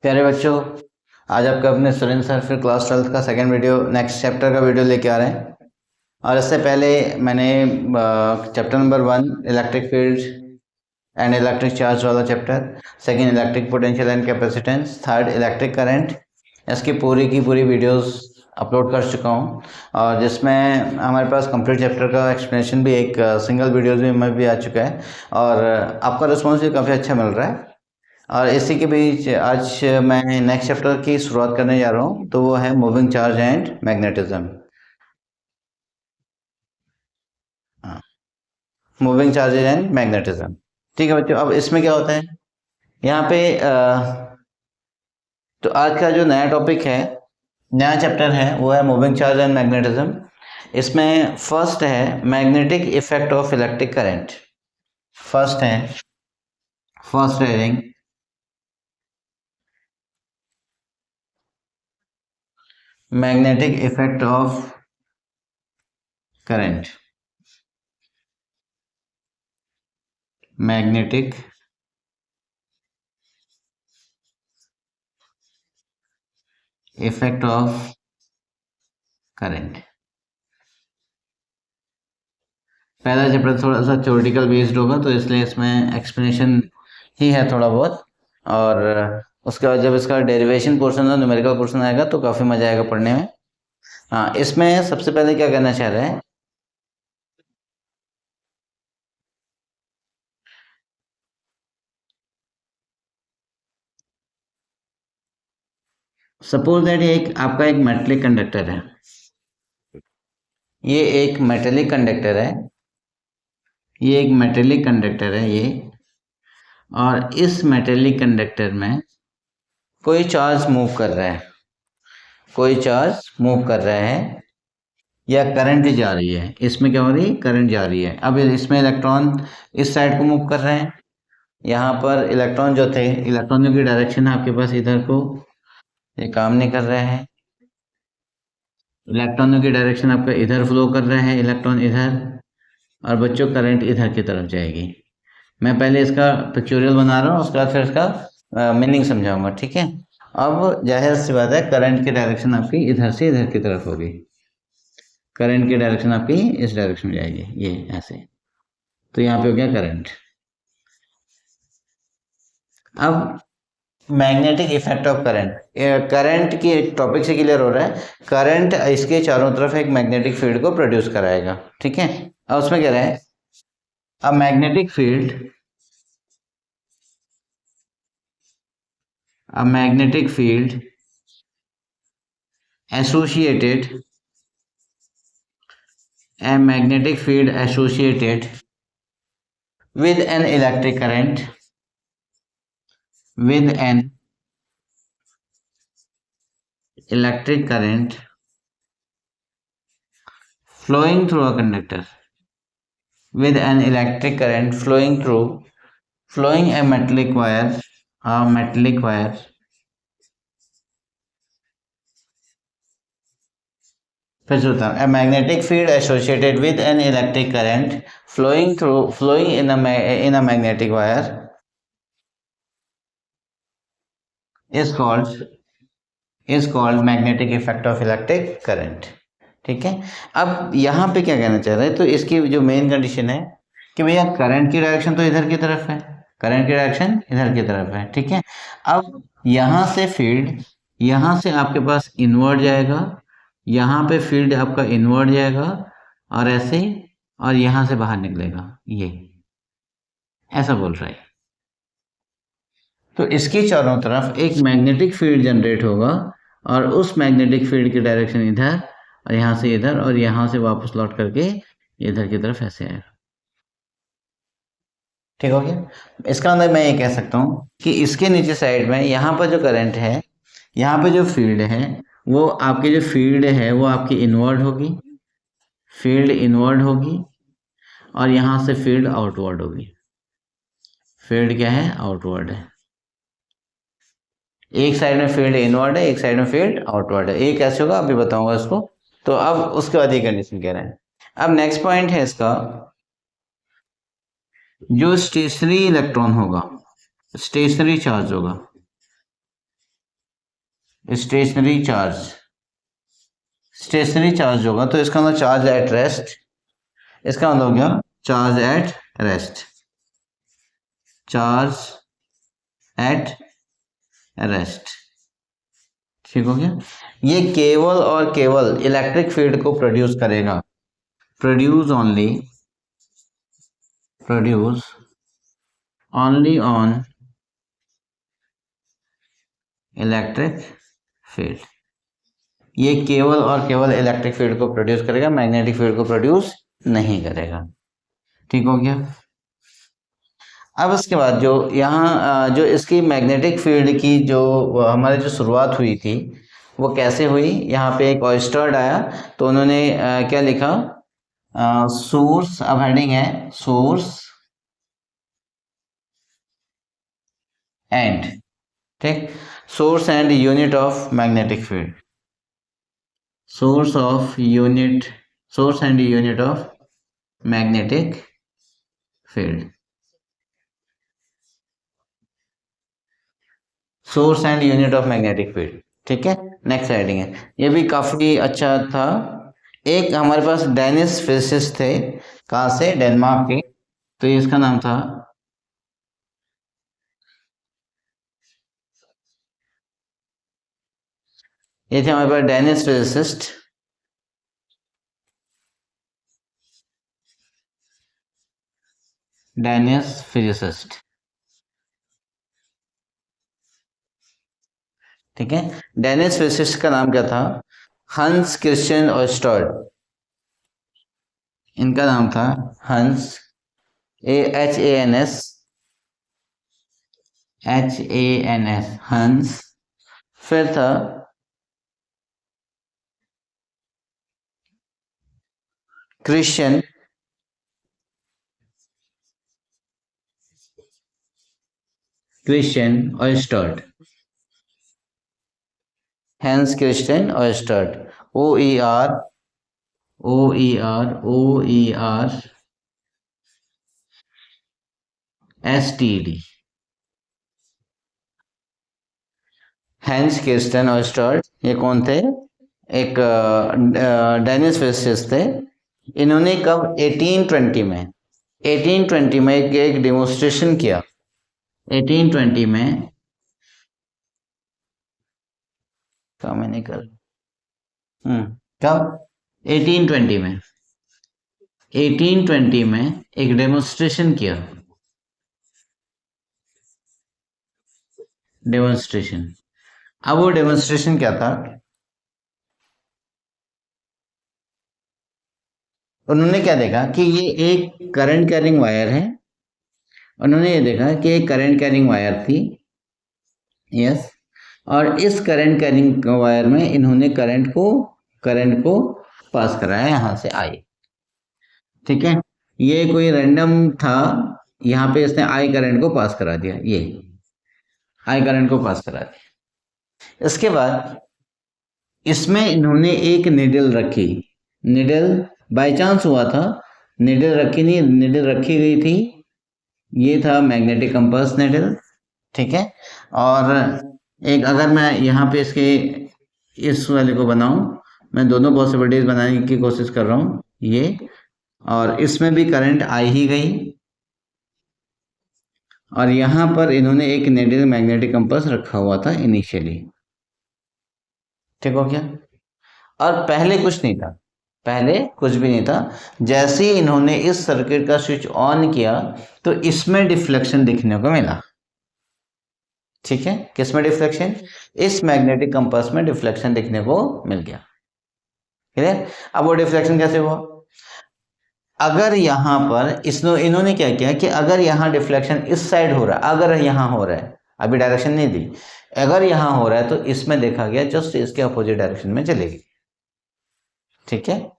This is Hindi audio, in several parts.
प्यारे बच्चों, आज आपका अपने सुरेंद्र सर फिर क्लास 12th का सेकंड वीडियो नेक्स्ट चैप्टर का वीडियो लेके आ रहे हैं। और इससे पहले मैंने chapter number 1 electric field and electric charge वाला chapter, second electric potential and capacitance, third electric current, इसकी पूरी की पूरी वीडियोस अपलोड कर चुका हूँ। और जिसमें हमारे पास कंप्लीट चैप्टर का एक्सप्लेनेशन भी एक सिंगल वीडियोस में भी आ चुका है और आपका रिस्पॉन्स भी काफ़ी अच्छा मिल रहा है। और इसी के बीच आज मैं नेक्स्ट चैप्टर की शुरुआत करने जा रहा हूँ, तो वो है moving charge and magnetism. Moving charges and magnetism, ठीक है बच्चों। अब इसमें क्या होता है यहाँ पे तो आज का जो नया टॉपिक है, नया चैप्टर है, वो है मूविंग चार्ज एंड मैग्नेटिज्म। इसमें फर्स्ट है magnetic effect of electric current. First है, first heading magnetic effect of current. Magnetic effect of current. पहला चैप्टर थोड़ा सा थ्योरेटिकल बेस्ड होगा, तो इसलिए इसमें एक्सप्लेनेशन ही है थोड़ा बहुत। और उसके बाद जब इसका डेरिवेशन पोर्शन और न्यूमेरिकल पोर्शन आएगा तो काफ़ी मजा आएगा पढ़ने में। हाँ, इसमें सबसे पहले क्या करना चाह रहे हैं, सपोज दैट ये एक आपका एक मेटेलिक कंडक्टर है। ये एक मेटेलिक कंडक्टर है, ये एक मेटेलिक कंडक्टर है ये। और इस मेटेलिक कंडक्टर में कोई चार्ज मूव कर रहा है, कोई चार्ज मूव कर रहा है या करंट जा रही है। इसमें क्या हो रही है, करंट जा रही है। अब इसमें इलेक्ट्रॉन इस साइड को मूव कर रहे हैं। यहाँ पर इलेक्ट्रॉन जो थे, इलेक्ट्रॉनों की डायरेक्शन है आपके पास इधर को, ये काम नहीं कर रहे हैं। इलेक्ट्रॉनों की डायरेक्शन आपका इधर फ्लो कर रहा है, इलेक्ट्रॉन इधर, और बच्चों करंट इधर की तरफ जाएगी। मैं पहले इसका पिक्चोरियल बना रहा हूँ, उसके बाद फिर इसका मीनिंग समझाऊंगा, ठीक है। अब जाहिर सी बात है, करंट की डायरेक्शन आपकी इधर से इधर की तरफ होगी। करंट की डायरेक्शन आपकी इस डायरेक्शन में जाएगी, ये ऐसे। तो यहाँ पे हो गया करंट। अब magnetic effect of current, current की टॉपिक से क्लियर हो रहा है। करंट इसके चारों तरफ एक मैग्नेटिक फील्ड को प्रोड्यूस कराएगा, ठीक है। अब उसमें कह रहे हैं अ magnetic field, a magnetic field associated, a magnetic field associated with an electric current, with an electric current flowing through a conductor, with an electric current flowing through, flowing a metallic wire, a metallic wire, फिर से होता है, a magnetic field associated with an electric current flowing through, flowing in a magnetic wire is called magnetic effect of electric current, ठीक है। अब यहाँ पे क्या कहना चाह रहे हैं, तो इसकी जो मेन कंडीशन है कि भैया करंट की डायरेक्शन तो इधर की तरफ है, करंट की डायरेक्शन इधर की तरफ है, ठीक है। अब यहाँ से फील्ड, यहाँ से आपके पास इनवर्ड जाएगा, यहाँ पे फील्ड आपका इनवर्ड जाएगा और ऐसे, और यहाँ से बाहर निकलेगा, ये ऐसा बोल रहा है। तो इसके चारों तरफ एक मैग्नेटिक फील्ड जनरेट होगा और उस मैग्नेटिक फील्ड की डायरेक्शन इधर, और यहाँ से इधर, और यहाँ से वापस लौट करके इधर की तरफ ऐसे आएगा, ठीक हो गया। इसका अंदर मैं ये कह सकता हूँ कि इसके नीचे साइड में यहाँ पर जो करंट है, यहाँ पे जो फील्ड है, वो आपकी जो फील्ड है वो आपकी इनवर्ड होगी, फील्ड इनवर्ड होगी, और यहाँ से फील्ड आउटवर्ड होगी। फील्ड क्या है, आउटवर्ड है। एक साइड में फील्ड इनवर्ड है, एक साइड में फील्ड आउटवर्ड है। एक कैसे होगा अभी बताऊंगा इसको। तो अब उसके बाद ये कंडीशन कह रहे हैं। अब नेक्स्ट पॉइंट है इसका, जो स्टेशनरी इलेक्ट्रॉन होगा, स्टेशनरी चार्ज होगा, स्टेशनरी चार्ज, स्टेशनरी चार्ज होगा तो इसका मतलब चार्ज एट रेस्ट, इसका मतलब क्या, charge at rest, charge at rest. ठीक हो गया। ये केवल और केवल इलेक्ट्रिक फील्ड को प्रोड्यूस करेगा, produce only on electric field. ये केवल और केवल इलेक्ट्रिक फील्ड को प्रोड्यूस करेगा, मैग्नेटिक फील्ड को प्रोड्यूस नहीं करेगा। ठीक हो गया। अब इसके बाद जो यहाँ जो इसकी मैग्नेटिक फील्ड की जो हमारी जो शुरुआत हुई थी वो कैसे हुई, यहाँ पे एक ऑयस्टर्ड आया तो उन्होंने क्या लिखा, सोर्स, अब हेडिंग है सोर्स एंड, ठीक, source and unit of magnetic field, source and unit of magnetic field, source and unit of magnetic field. ठीक है, नेक्स्ट हेडिंग है, ये भी काफी अच्छा था। एक हमारे पास डेनिस फिजिसिस्ट थे, कहाँ से, डेनमार्क के, तो ये इसका नाम था, ये थे हमारे पास डेनिस फिजिसिस्ट, डेनिस फिजिसिस्ट। ठीक है, डेनिस फिजिसिस्ट का नाम क्या था, हंस क्रिश्चियन ऑयस्टर्ड, इनका नाम था हंस, HANS, हंस। फिर था क्रिश्चियन ऑयस्टर्ड, हैंस क्रिश्चियन ऑयस्टर्ड, OERSTED, हैंस क्रिश्चियन ऑयस्टर्ड। ये कौन थे, एक डेनिस फिजिसिस्ट थे। इन्होंने कब, 1820 में एक डेमोन्स्ट्रेशन किया, 1820 में, कब मैंने कल, कब, 1820 में एक डेमोन्स्ट्रेशन किया, डेमोन्स्ट्रेशन। अब वो डेमोन्स्ट्रेशन क्या था, उन्होंने क्या देखा कि ये एक करंट कैरिंग वायर है, उन्होंने ये देखा कि एक करंट कैरिंग वायर थी, यस, और इस करंट कैरिंग वायर में इन्होंने करंट को पास कराया, यहां से आई। ठीक है, ये कोई रैंडम था, यहाँ पे इसने आई करंट को पास करा दिया, ये आई करंट को पास करा दिया। इसके बाद इसमें इन्होंने एक निडल रखी, निडल बाय चांस हुआ था, निडल रखी नहीं, निडल रखी गई थी, ये था मैग्नेटिक कंपास निडल। ठीक है, और एक अगर मैं यहाँ पे इसके इस वाले को बनाऊं, मैं दोनों पॉसिबिलिटीज बनाने की कोशिश कर रहा हूं, ये और इसमें भी करंट आई ही गई, और यहां पर इन्होंने एक निडल मैग्नेटिक कंपास रखा हुआ था इनिशियली। ठीक हो गया, और पहले कुछ नहीं था, पहले कुछ भी नहीं था, जैसे ही इन्होंने इस सर्किट का स्विच ऑन किया तो इसमें डिफ्लेक्शन दिखने को मिला। ठीक है, किसमें डिफ्लेक्शन, इस मैग्नेटिक कंपास में डिफ्लेक्शन दिखने को मिल गया। क्लियर, अब वो डिफ्लेक्शन कैसे हुआ, अगर यहां पर इन्होंने क्या किया कि अगर यहां डिफ्लेक्शन इस साइड हो रहा है, अगर यहां हो रहा है, अभी डायरेक्शन नहीं दी, अगर यहां हो रहा है तो इसमें देखा गया जस्ट इसके अपोजिट डायरेक्शन में चलेगी। ठीक है,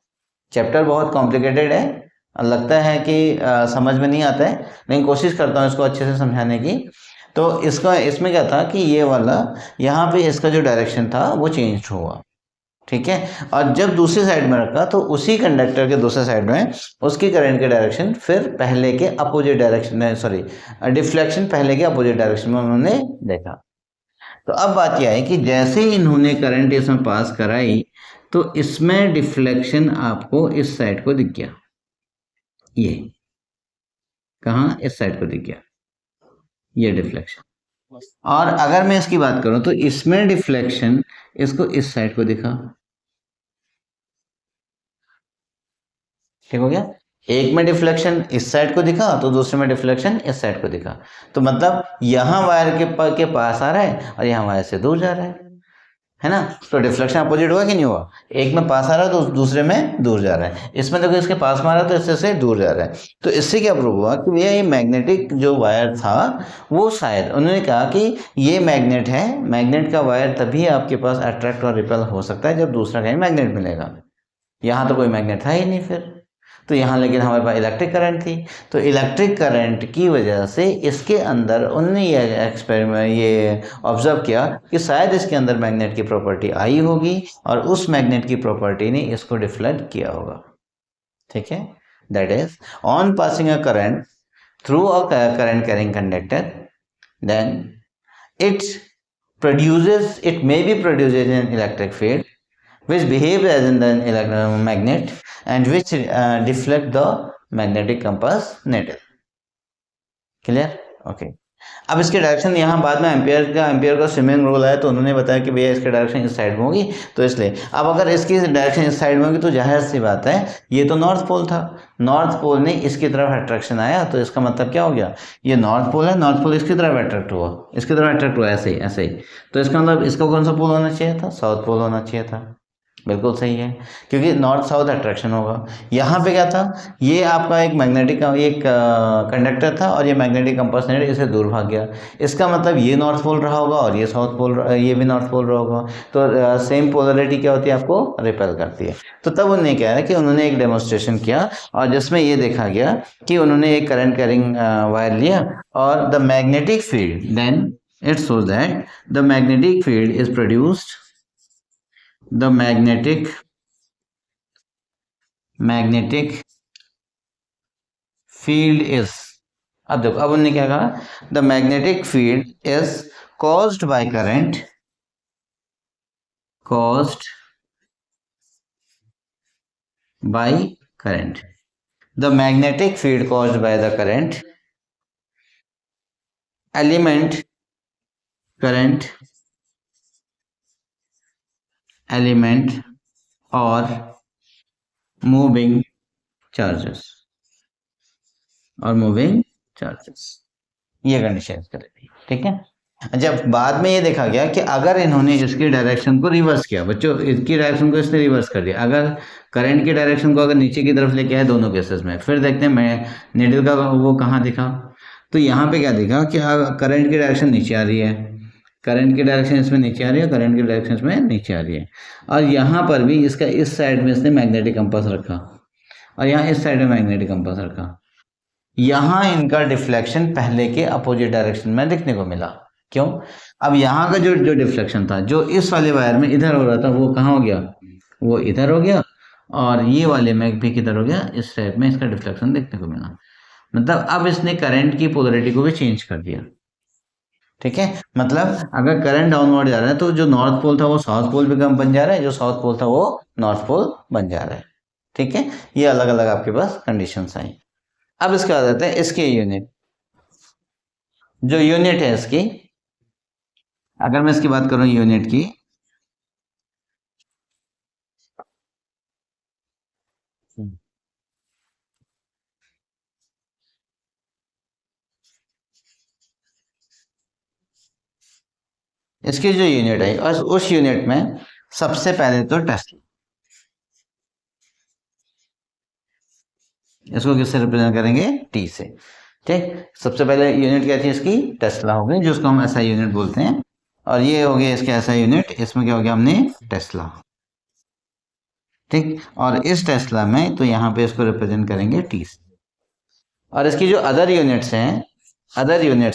चैप्टर बहुत कॉम्प्लिकेटेड है, लगता है कि समझ में नहीं आता है, लेकिन कोशिश करता हूँ इसको अच्छे से समझाने की। तो इसका इसमें क्या था कि ये वाला यहाँ पे इसका जो डायरेक्शन था वो चेंज हुआ। ठीक है, और जब दूसरी साइड में रखा तो उसी कंडक्टर के दूसरे साइड में उसकी करंट के डायरेक्शन फिर पहले के अपोजिट डायरेक्शन में, सॉरी डिफ्लेक्शन पहले के अपोजिट डायरेक्शन में उन्होंने देखा। तो अब बात यह है कि जैसे ही इन्होंने करंट इसमें पास कराई तो इसमें डिफ्लेक्शन आपको इस साइड को दिख गया, ये कहाँ, इस साइड को दिख गया, ये डिफ्लेक्शन। और अगर मैं इसकी बात करूं तो इसमें डिफ्लेक्शन इसको इस साइड को दिखा, ठीक हो गया। एक में डिफ्लेक्शन इस साइड को दिखा तो दूसरे में डिफ्लेक्शन इस साइड को दिखा। तो मतलब यहां वायर के पास आ रहा है और यहां वायर से दूर जा रहा है ना। तो डिफ्लेक्शन अपोजिट हुआ कि नहीं हुआ, एक में पास आ रहा है तो दूसरे में दूर जा रहा है। इसमें देखो इसके पास में आ रहा है तो इससे से दूर जा रहा है। तो इससे क्या प्रूव हुआ कि भैया ये मैग्नेटिक जो वायर था वो शायद उन्होंने कहा कि ये मैग्नेट है, मैग्नेट का वायर तभी आपके पास अट्रैक्ट और रिपेल हो सकता है जब दूसरा कहीं मैग्नेट मिलेगा। यहाँ तो कोई मैग्नेट था ही नहीं फिर, तो यहाँ लेकिन हमारे पास इलेक्ट्रिक करंट थी। तो इलेक्ट्रिक करंट की वजह से इसके अंदर उन्होंने ये एक्सपेरिमेंट ये ऑब्जर्व किया कि शायद इसके अंदर मैग्नेट की प्रॉपर्टी आई होगी और उस मैग्नेट की प्रॉपर्टी ने इसको डिफ्लेक्ट किया होगा, ठीक है। That is on passing a current through a current carrying conductor, then it it may be produces an electric field which behaves as in the magnet and which deflect the magnetic compass needle. Clear, okay. अब इसके डायरेक्शन यहाँ बाद में एम्पियर का स्विमिंग रूल है तो उन्होंने बताया कि भैया इसकी डायरेक्शन इस साइड में होगी, तो इसलिए अब अगर इसकी डायरेक्शन इस साइड में होगी तो जाहिर सी बात है ये तो नॉर्थ पोल था, नॉर्थ पोल ने इसकी तरफ अट्रैक्शन आया तो इसका मतलब क्या हो गया, ये नॉर्थ पोल है, नॉर्थ पोल इसकी तरफ अट्रैक्ट हुआ, इसकी तरफ अट्रैक्ट हुआ, ऐसे ही ऐसे ही। तो इसका मतलब इसका कौन सा पोल होना चाहिए था, साउथ पोल होना चाहिए था। बिल्कुल सही है, क्योंकि नॉर्थ साउथ अट्रैक्शन होगा। यहाँ पे क्या था, ये आपका एक मैग्नेटिक एक कंडक्टर था और ये मैग्नेटिक कंपास नेट इसे दूर भाग गया। इसका मतलब ये नॉर्थ पोल रहा होगा और ये साउथ पोल, ये भी नॉर्थ पोल रहा होगा। तो सेम पोलरिटी क्या होती है, आपको रिपेल करती है। तो तब उन्होंने क्या है कि उन्होंने एक डेमोन्स्ट्रेशन किया और जिसमें ये देखा गया कि उन्होंने एक करंट कैरिंग वायर लिया और the magnetic field, then it shows that the magnetic field is produced, the magnetic field is, अब देखो अब उन्होंने क्या कहा, the magnetic field is caused by current, the magnetic field caused by the current element और मूविंग चार्जेस ये कंडीशन करेगी, ठीक है। जब बाद में ये देखा गया कि अगर इन्होंने इसकी डायरेक्शन को रिवर्स किया, बच्चों इसकी डायरेक्शन को इसने रिवर्स कर दिया, अगर करंट की डायरेक्शन को अगर नीचे की तरफ लेके आए दोनों केसेस में, फिर देखते हैं मैं नीडल का वो कहाँ दिखा, तो यहाँ पे क्या दिखा कि करंट की डायरेक्शन नीचे आ रही है, करंट की डायरेक्शन इसमें नीचे आ रही है, करंट की डायरेक्शन इसमें नीचे आ रही है। और यहाँ पर भी इसका इस साइड में इसने मैग्नेटिक कंपास रखा और यहाँ इस साइड में मैग्नेटिक कंपास रखा। यहाँ इनका डिफ्लेक्शन पहले के अपोजिट डायरेक्शन में देखने को मिला। क्यों, अब यहाँ का जो डिफ्लेक्शन था जो इस वाले वायर में इधर हो रहा था वो कहाँ हो गया, वो इधर हो गया, और ये वाले में भी किधर हो गया, इस टाइप में इसका डिफ्लेक्शन देखने को मिला। मतलब अब इसने करंट की पोलरिटी को भी चेंज कर दिया, ठीक है। मतलब अगर करंट डाउनवर्ड जा रहा है तो जो नॉर्थ पोल था वो साउथ पोल भी बन जा रहा है, जो साउथ पोल था वो नॉर्थ पोल बन जा रहा है, ठीक है। ये अलग अलग आपके पास कंडीशंस आई। अब इसके बाद आते हैं इसके यूनिट, जो यूनिट है इसकी, अगर मैं इसकी बात करूं यूनिट की, इसकी जो यूनिट है और उस यूनिट में सबसे पहले तो टेस्ला, इसको किससे रिप्रेजेंट करेंगे, टी से, ठीक। सबसे पहले यूनिट क्या थी इसकी, टेस्ला हो गई, जिसको हम ऐसा यूनिट बोलते हैं, और ये हो गया इसका ऐसा यूनिट, इसमें क्या हो गया हमने टेस्ला, ठीक। और इस टेस्ला में तो यहाँ पे इसको रिप्रेजेंट करेंगे टी से। और इसकी जो अदर यूनिट्स हैं, अदर यूनिट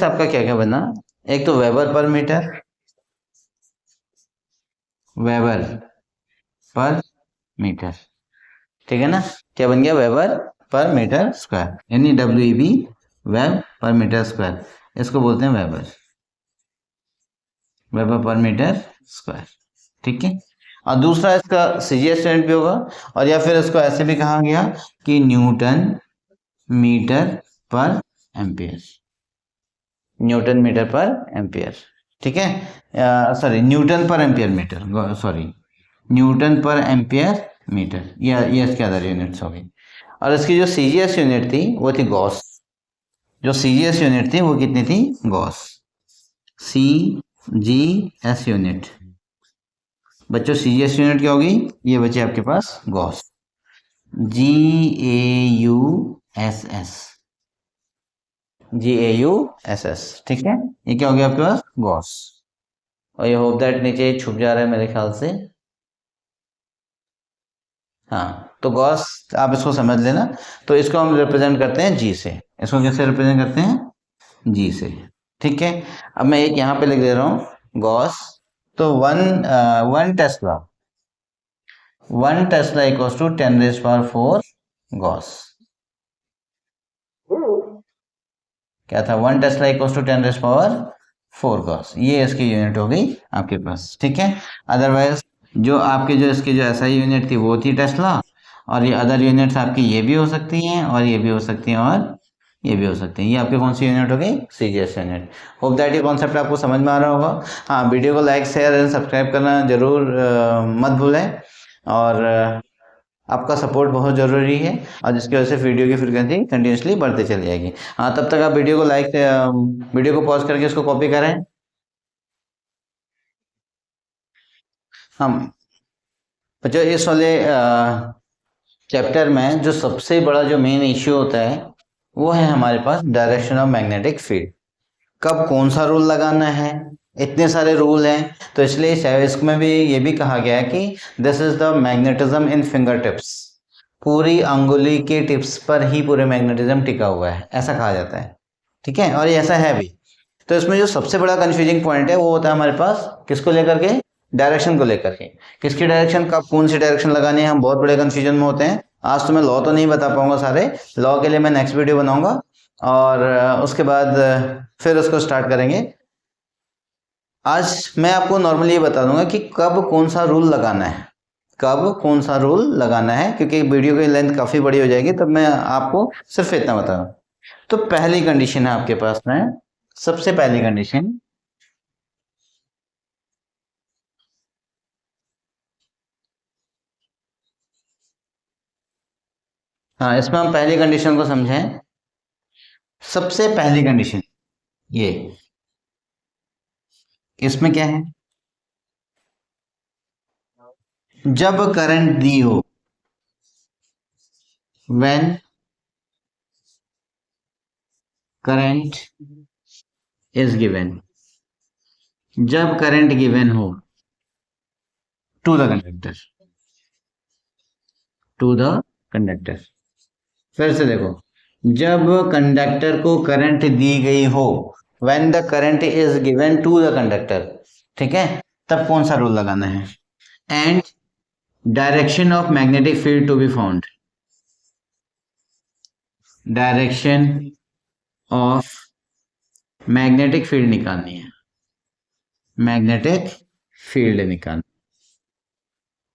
आपका क्या क्या बना, एक तो weber per metre, weber per metre. ठीक है ना, क्या बन गया, वेबर पर मीटर स्क्वायर, यानी WEB web per metre square, इसको बोलते हैं weber, weber per metre square. ठीक है, और दूसरा इसका CGS यूनिट भी होगा, और या फिर इसको ऐसे भी कहा गया कि न्यूटन मीटर पर एम्पियर, न्यूटन मीटर पर एम्पियर। ठीक है, सॉरी न्यूटन पर एम्पियर मीटर, सॉरी न्यूटन पर एम्पियर मीटर, ये इसके अदर यूनिट्स हो गई। और इसकी जो CGS यूनिट थी वो थी गॉस, जो CGS यूनिट थी वो कितनी थी, गॉस, CGS यूनिट। बच्चों CGS यूनिट क्या होगी, ये बचे आपके पास गॉस, GAUSS, GAUSS। ठीक है, ये क्या हो गया आपके पास, गॉस। और ये होप दैट नीचे छुप जा रहा है मेरे ख्याल से, हाँ, तो गॉस आप इसको समझ लेना। तो इसको हम रिप्रेजेंट करते हैं G से, इसको कैसे रिप्रेजेंट करते हैं, G से। ठीक है, अब मैं एक यहाँ पे लिख दे रहा हूँ गॉस, तो one tesla, 1 tesla equals to 10⁴ gauss. क्या था, 1 टेस्ला इक्वल्स टू 10⁴ गॉस, ये इसकी यूनिट हो गई आपके पास। ठीक है, अदरवाइज जो आपके जो इसकी जो SI यूनिट थी वो थी टेस्ला, और ये अदर यूनिट्स आपकी ये भी हो सकती हैं, और ये भी हो सकती हैं, और ये भी हो सकती हैं। ये आपकी कौन सी यूनिट हो गई, CGS यूनिट। होप दैट ये कॉन्सेप्ट आपको समझ में आ रहा होगा। हाँ, वीडियो को लाइक शेयर एंड सब्सक्राइब करना जरूर मत भूलें, और आपका सपोर्ट बहुत ज़रूरी है, और जिसकी वजह से वीडियो की फ्रीक्वेंसी कंटिन्यूसली बढ़ती चली जाएगी। हाँ, तब तक आप वीडियो को वीडियो को पॉज करके उसको कॉपी करें। हम बच्चों इस वाले चैप्टर में जो सबसे बड़ा जो मेन इश्यू होता है वो है हमारे पास डायरेक्शन ऑफ मैग्नेटिक फील्ड, कब कौन सा रूल लगाना है, इतने सारे रूल हैं, तो इसलिए इसमें भी ये भी कहा गया है कि this is the magnetism in finger tips, पूरी अंगुली के टिप्स पर ही पूरे मैग्नेटिज्म टिका हुआ है, ऐसा कहा जाता है। ठीक है, और ये ऐसा है भी। तो इसमें जो सबसे बड़ा कंफ्यूजिंग पॉइंट है वो होता है हमारे पास किसको लेकर के, डायरेक्शन को लेकर के, किसकी डायरेक्शन, कब कौन सी डायरेक्शन लगानी है, हम बहुत बड़े कंफ्यूजन में होते हैं। आज तो मैं लॉ तो नहीं बता पाऊंगा सारे, लॉ के लिए मैं नेक्स्ट वीडियो बनाऊंगा, और उसके बाद फिर उसको स्टार्ट करेंगे। आज मैं आपको नॉर्मली ये बता दूंगा कि कब कौन सा रूल लगाना है, कब कौन सा रूल लगाना है, क्योंकि वीडियो की लेंथ काफ़ी बड़ी हो जाएगी, तब मैं आपको सिर्फ इतना बता रहा हूँ। तो पहली कंडीशन है आपके पास में, सबसे पहली कंडीशन, हाँ इसमें हम पहली कंडीशन को समझें। सबसे पहली कंडीशन ये, इसमें क्या है, जब करंट दी हो, व्हेन करंट इज गिवन, जब करंट गिवन हो to the conductor, to the conductor. फिर से देखो, जब कंडक्टर को करंट दी गई हो, when the current is given to the conductor, ठीक है, तब कौन सा रूल लगाना है, and direction of magnetic field to be found, direction of magnetic field निकालनी है, मैग्नेटिक फील्ड निकालनी।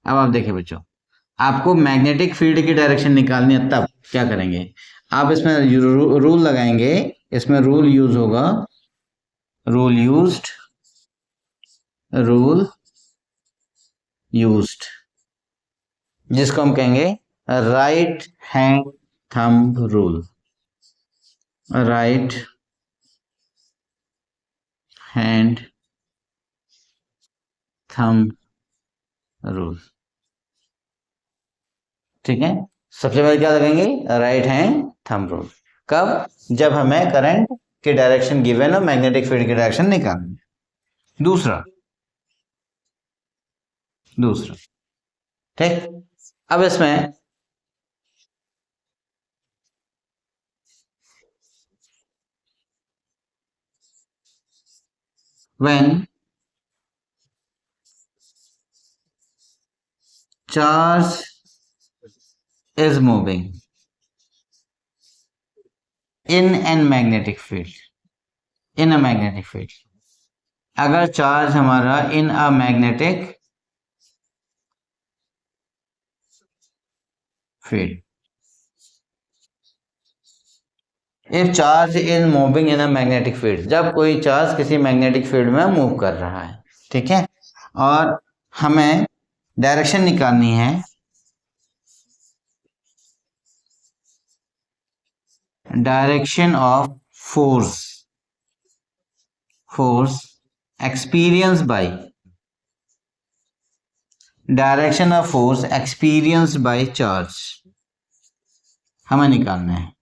अब आप देखिए बच्चों, आपको मैग्नेटिक फील्ड की डायरेक्शन निकालनी है, तब क्या करेंगे, आप इसमें रूल लगाएंगे, इसमें रूल यूज होगा, रूल यूज्ड, रूल यूज्ड, जिसको हम कहेंगे right hand thumb rule, right hand thumb rule. ठीक है, सबसे पहले क्या लगाएंगे, राइट हैंड थंब रूल, कब, जब हमें करंट की डायरेक्शन गिवन और मैग्नेटिक फील्ड की डायरेक्शन निकालनी है। दूसरा, दूसरा, ठीक, अब इसमें when charge is moving in an magnetic field, in a magnetic field, अगर चार्ज हमारा in a magnetic field, if charge is moving in a magnetic field, जब कोई चार्ज किसी मैग्नेटिक फील्ड में मूव कर रहा है, ठीक है, और हमें डायरेक्शन निकालनी है, direction of force, force experience by, direction of force experience by charge हमें निकालना है,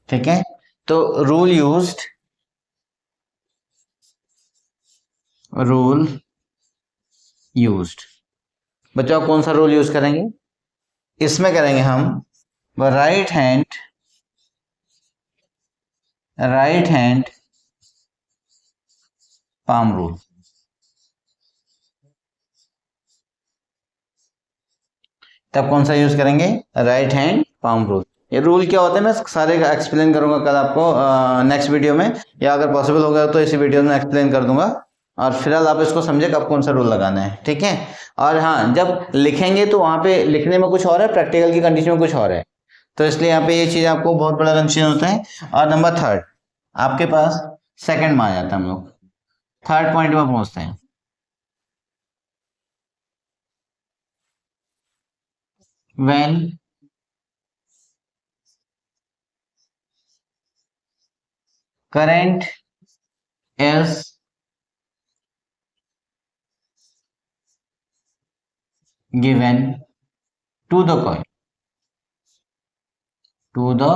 ठीक है। तो रूल यूज्ड, रूल यूज्ड, बच्चों कौन सा रूल यूज करेंगे, इसमें करेंगे हम राइट हैंड पाम रूल। तब कौन सा यूज करेंगे, राइट हैंड पाम रूल। ये रूल क्या होते हैं मैं सारे एक्सप्लेन करूंगा कल आपको नेक्स्ट वीडियो में, या अगर पॉसिबल होगा तो इसी वीडियो में एक्सप्लेन कर दूंगा, और फिलहाल आप इसको समझे कब कौन सा रूल लगाना है, ठीक है। और हाँ, जब लिखेंगे तो वहां पे लिखने में कुछ और है, प्रैक्टिकल की कंडीशन में कुछ और है, तो इसलिए यहाँ पे ये चीज आपको बहुत बड़ा कंफ्यूजन होता है। और नंबर थर्ड आपके पास सेकंड में आ जाता है, हम लोग थर्ड पॉइंट में पहुंचते हैं। when current is given to the coil, to the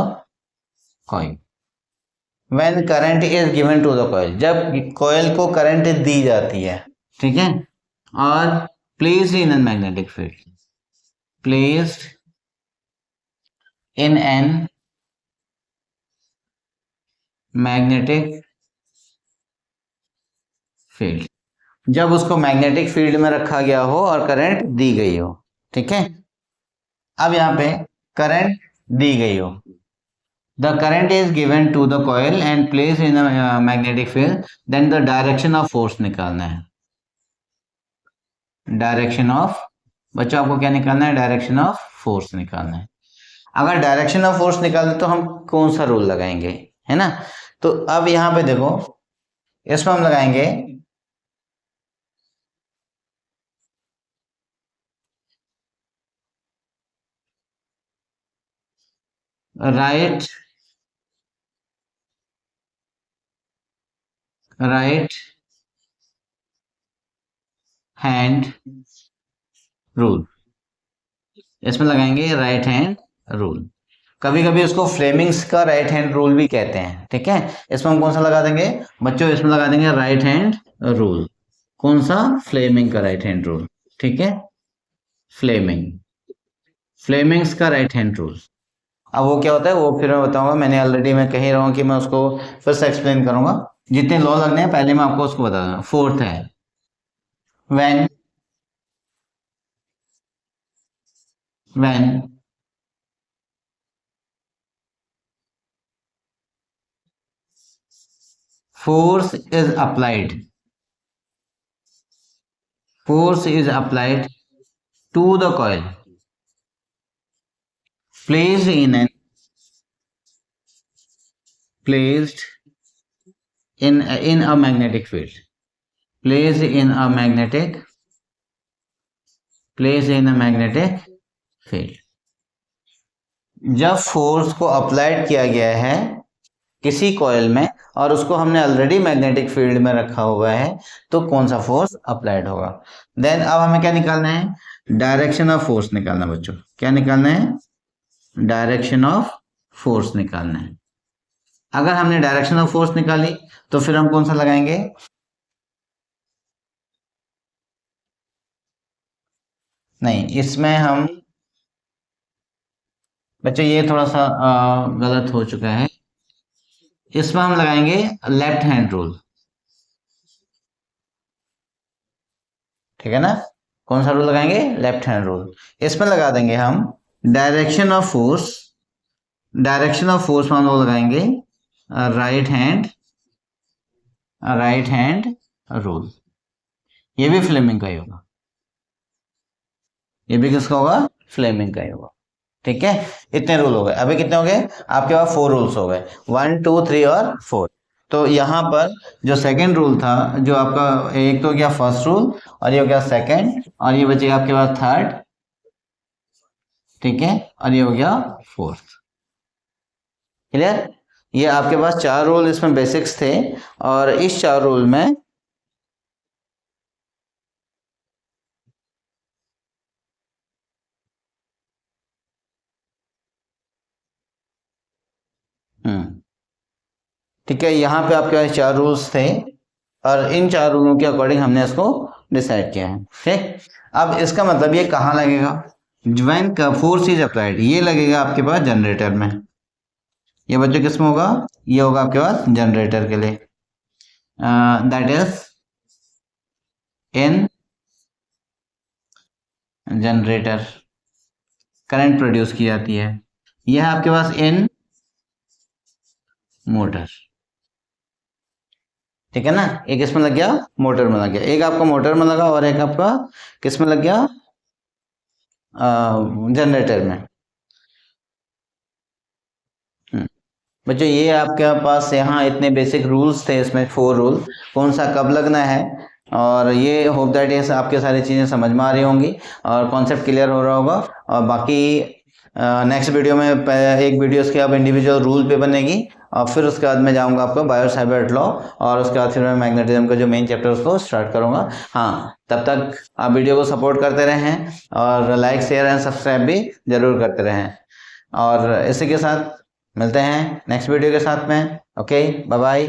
coil, when current is given to the coil, जब coil को करंट दी जाती है, ठीक है, और placed in a magnetic field, placed in an magnetic field, जब उसको मैग्नेटिक फील्ड में रखा गया हो और करंट दी गई हो, ठीक है। अब यहां पे करंट दी गई हो, the current is given to the coil and place in magnetic field, then the direction of force निकालना है, डायरेक्शन ऑफ, बच्चों आपको क्या निकालना है, डायरेक्शन ऑफ फोर्स निकालना है। अगर डायरेक्शन ऑफ फोर्स निकालना तो हम कौन सा रूल लगाएंगे, है ना। तो अब यहां पे देखो, इसमें हम लगाएंगे राइट हैंड रूल, इसमें लगाएंगे राइट हैंड रूल, कभी कभी उसको फ्लेमिंग्स का राइट हैंड रूल भी कहते हैं, ठीक है। इसमें हम कौन सा लगा देंगे बच्चों, इसमें लगा देंगे राइट हैंड रूल, कौन सा, फ्लेमिंग का राइट हैंड रूल, ठीक है, फ्लेमिंग्स का राइट हैंड रूल। अब वो क्या होता है वो फिर मैं बताऊंगा, मैंने ऑलरेडी मैं कह ही रहा हूँ कि मैं उसको फिर से एक्सप्लेन करूंगा, जितने लॉ लगने हैं पहले मैं आपको उसको बता दूंगा। फोर्थ है when force is applied, force is applied to the coil placed in an, placed in a magnetic field, placed in a magnetic, placed in a magnetic field, जब फोर्स को अप्लाइड किया गया है किसी कॉइल में और उसको हमने ऑलरेडी मैग्नेटिक फील्ड में रखा हुआ है, तो कौन सा फोर्स अप्लाइड होगा। देन अब हमें क्या निकालना है, डायरेक्शन ऑफ फोर्स निकालना। बच्चों क्या निकालना है, डायरेक्शन ऑफ फोर्स निकालना है। अगर हमने डायरेक्शन ऑफ फोर्स निकाली तो फिर हम कौन सा लगाएंगे, नहीं इसमें हम बच्चों ये थोड़ा सा गलत हो चुका है, इसमें हम लगाएंगे लेफ्ट हैंड रूल, ठीक है ना। कौन सा रूल लगाएंगे? Left hand rule. इसमें लगा देंगे हम direction of force, direction of force में हम लोग लगाएंगे राइट हैंड रूल। ये भी फ्लेमिंग का ही होगा, ये भी किसका होगा? फ्लेमिंग का ही होगा। ठीक है, इतने रूल हो गए। अभी कितने हो गए आपके पास? 4 रूल्स हो गए, 1 2 3 और 4। तो यहाँ पर जो सेकंड रूल था, जो आपका एक तो हो गया फर्स्ट रूल, और ये हो गया सेकंड, और ये बचेगा आपके पास थर्ड, ठीक है, और ये हो गया फोर्थ। क्लियर? ये आपके पास 4 रूल इसमें बेसिक्स थे, और इस 4 रूल में ठीक है, यहाँ पे आपके पास 4 रूल्स थे, और इन 4 रूलों के अकॉर्डिंग हमने इसको डिसाइड किया है। ठीक, अब इसका मतलब ये कहाँ लगेगा? व्हेन फोर्स इज अप्लाइड, ये लगेगा आपके पास जनरेटर में। ये बच्चों किस में होगा? ये होगा आपके पास जनरेटर के लिए, that is in generator current produce की जाती है। यह है आपके पास इन मोटर। ठीक है ना, एक इसमें लग गया, मोटर में लग गया, एक आपका मोटर में लगा, और एक आपका किस में लग गया? जनरेटर में। बच्चों ये आपके पास यहाँ इतने बेसिक रूल्स थे, इसमें 4 रूल, कौन सा कब लगना है, और ये होप दैट ये आपके सारी चीज़ें समझ में आ रही होंगी और कॉन्सेप्ट क्लियर हो रहा होगा। और बाकी नेक्स्ट वीडियो में एक वीडियो उसके अब इंडिविजुअल रूल पे बनेगी, और फिर उसके बाद मैं जाऊंगा आपको बायो साइबर्ट लॉ, और उसके बाद फिर मैं मैग्नेटिज्म का जो मेन चैप्टर उसको स्टार्ट करूंगा। हाँ, तब तक आप वीडियो को सपोर्ट करते रहें, और लाइक शेयर एंड सब्सक्राइब भी जरूर करते रहें, और इसी के साथ मिलते हैं नेक्स्ट वीडियो के साथ में। Okay, bye bye.